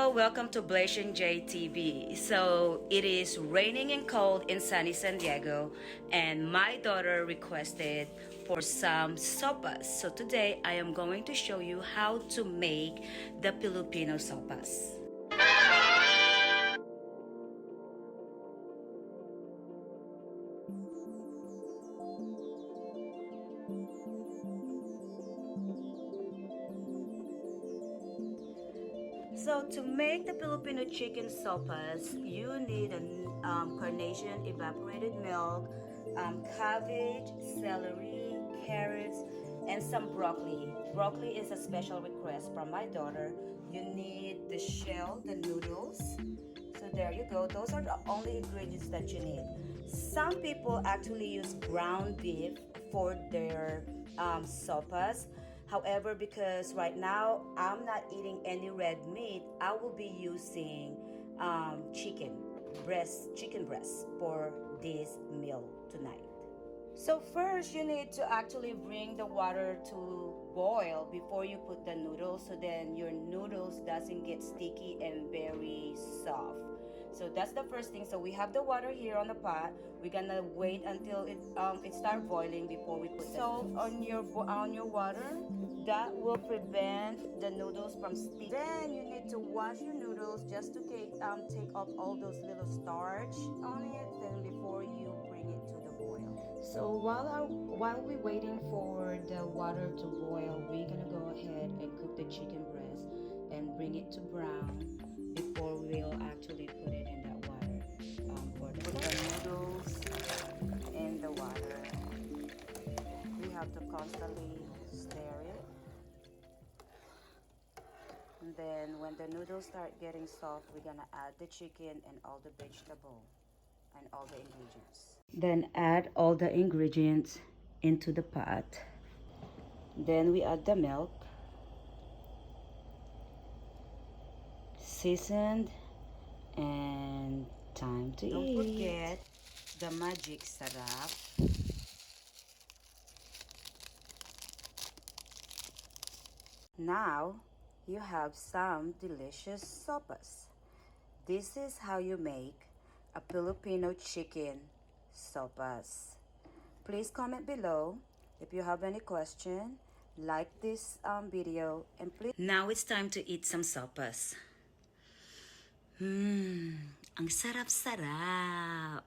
Hello, welcome to Blazing J TV. So it is raining and cold in sunny San Diego, and my daughter requested for some sopas. So today I am going to show you how to make the Filipino sopas. So to make the Filipino chicken sopas, you need a carnation evaporated milk, cabbage, celery, carrots, and some broccoli. Broccoli is a special request from my daughter. You need the shell, the noodles. So there you go. Those are the only ingredients that you need. Some people actually use ground beef for their sopas. However, because right now I'm not eating any red meat, I will be using chicken breast for this meal tonight. So first you need to actually bring the water to boil before you put the noodles, so then your noodles doesn't get sticky and very soft. So that's the first thing. So we have the water here on the pot. We're gonna wait until it start boiling before we put salt on your water. That will prevent the noodles from sticking. Then you need to wash your noodles just to take off all those little starch on it. Then before you bring it to the boil. So while we're waiting for the water to boil, we're gonna go ahead and cook the chicken breast and bring it to brown before we'll actually put it in that water. Put the noodles in the water. We have to constantly stir it. And then when the noodles start getting soft, we're gonna add the chicken and all the vegetable and all the ingredients. Then add all the ingredients into the pot. Then we add the milk, seasoned, and time to eat. Don't forget the magic sarap. Now you have some delicious sopas. This is how you make a Filipino chicken sopas. Please comment below if you have any question. Like this video, and please. Now it's time to eat some sopas. Ang sarap-sarap.